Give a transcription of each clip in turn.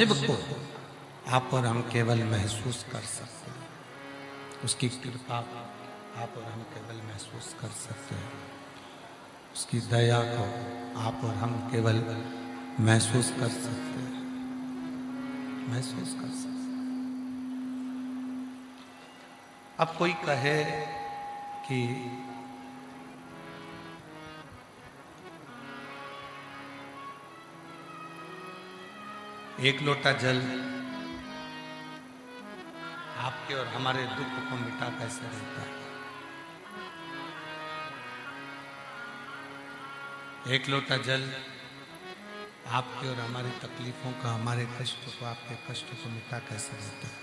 शिव को आप और हम केवल महसूस कर सकते हैं, उसकी कृपा आप और हम केवल महसूस कर सकते हैं, उसकी दया को आप और हम केवल महसूस कर सकते हैं, महसूस कर सकते हैं। अब कोई कहे कि एक लोटा जल आपके और हमारे दुख को मिटा कैसे देता है, एक लोटा जल आपके और हमारी तकलीफों का, हमारे कष्ट को, आपके कष्ट को मिटा कैसे देता है,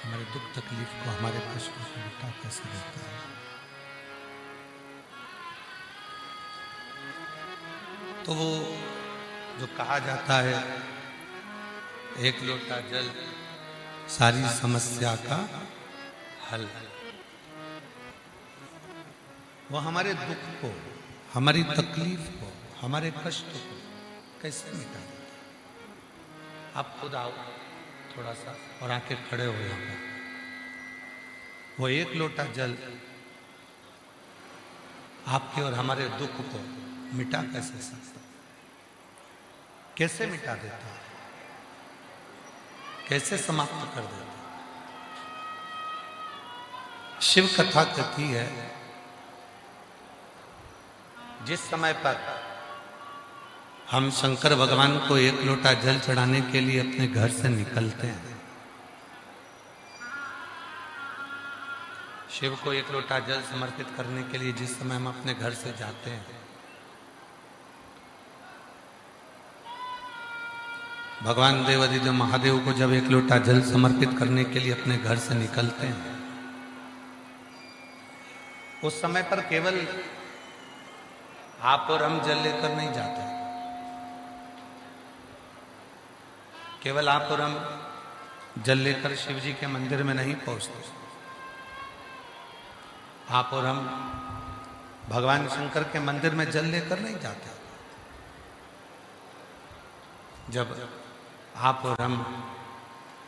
हमारे दुख तकलीफ को, हमारे कष्ट को मिटा कैसे देता है। तो वो जो कहा जाता है एक लोटा जल सारी समस्या का हल, वो हमारे दुख को, हमारी तकलीफ को, हमारे कष्ट को कैसे मिटा देता है। आप खुद आओ थोड़ा सा और आके खड़े हो यहाँ पर। वो एक लोटा जल आपके और हमारे दुख को मिटा कैसे सकता, कैसे मिटा देता है, कैसे समाप्त कर देता है। शिव कथा कहती है जिस समय पर हम शंकर भगवान को एक लोटा जल चढ़ाने के लिए अपने घर से निकलते हैं, शिव को एक लोटा जल समर्पित करने के लिए जिस समय हम अपने घर से जाते हैं, भगवान देवादिदेव महादेव को जब एक लोटा जल समर्पित करने के लिए अपने घर से निकलते हैं, उस समय पर केवल आप और हम जल लेकर नहीं जाते, केवल आप और हम जल लेकर शिव जी के मंदिर में नहीं पहुंचते, आप और हम भगवान शंकर के मंदिर में जल लेकर नहीं जाते। जब आप और हम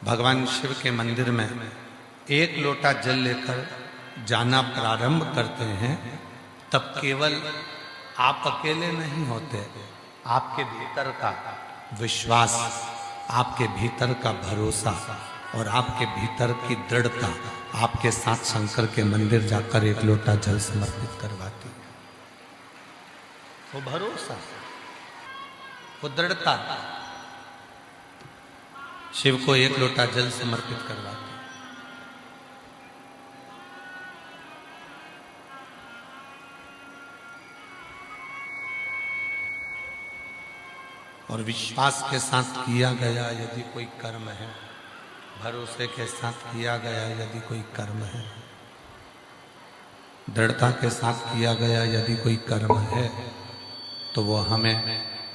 भगवान शिव के मंदिर में एक लोटा जल लेकर जाना प्रारंभ करते हैं, तब केवल आप अकेले नहीं होते, आपके भीतर का विश्वास, आपके भीतर का भरोसा और आपके भीतर की दृढ़ता आपके साथ शंकर के मंदिर जाकर एक लोटा जल समर्पित करवाती है। वो भरोसा, वो दृढ़ता शिव को एक लोटा जल समर्पित करवाती। और विश्वास के साथ किया गया यदि कोई कर्म है, भरोसे के साथ किया गया यदि कोई कर्म है, दृढ़ता के साथ किया गया यदि कोई कर्म है, तो वो हमें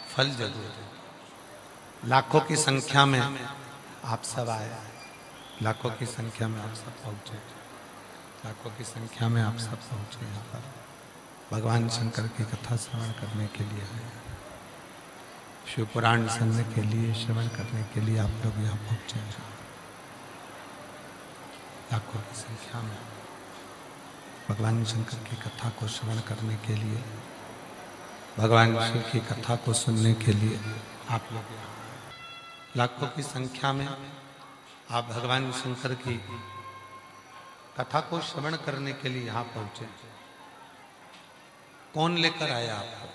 फल जरूर दे। लाखों की संख्या में आप सब आए, लाखों की संख्या में आप सब पहुंचे, लाखों की संख्या में आप सब पहुंचे यहाँ पर भगवान शंकर की कथा श्रवण करने के लिए आए, शिव पुराण सुनने के लिए, श्रवण करने के लिए आप लोग यहाँ पहुंचे हैं। लाखों की संख्या में भगवान शंकर की कथा को श्रवण करने के लिए, भगवान शिव की कथा को सुनने के लिए आप लोग यहाँ, लाखों की संख्या में आप भगवान शंकर की कथा को श्रवण करने के लिए यहाँ पहुंचे। कौन लेकर आया आपको?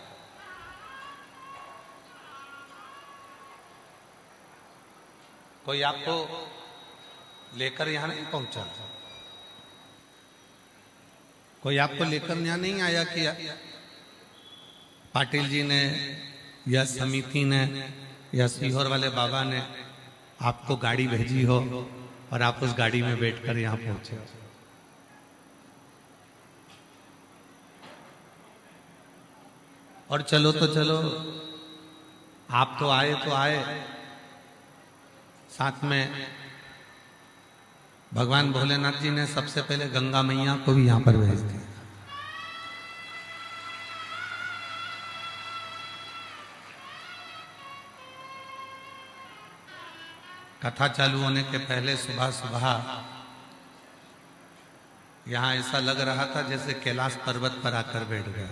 कोई आपको लेकर यहां नहीं पहुंचा, कोई आपको लेकर यहां नहीं आया कि पाटिल जी ने या समिति ने या सीहोर वाले बाबा ने आपको गाड़ी भेजी हो और आप उस गाड़ी में बैठकर यहां पहुंचे। और चलो तो चलो, आप तो आए, साथ में भगवान भोलेनाथ जी ने सबसे पहले गंगा मैया को भी यहां पर भेज दिया। कथा चालू होने के पहले सुबह सुबह यहाँ ऐसा लग रहा था जैसे कैलाश पर्वत पर आकर बैठ गया।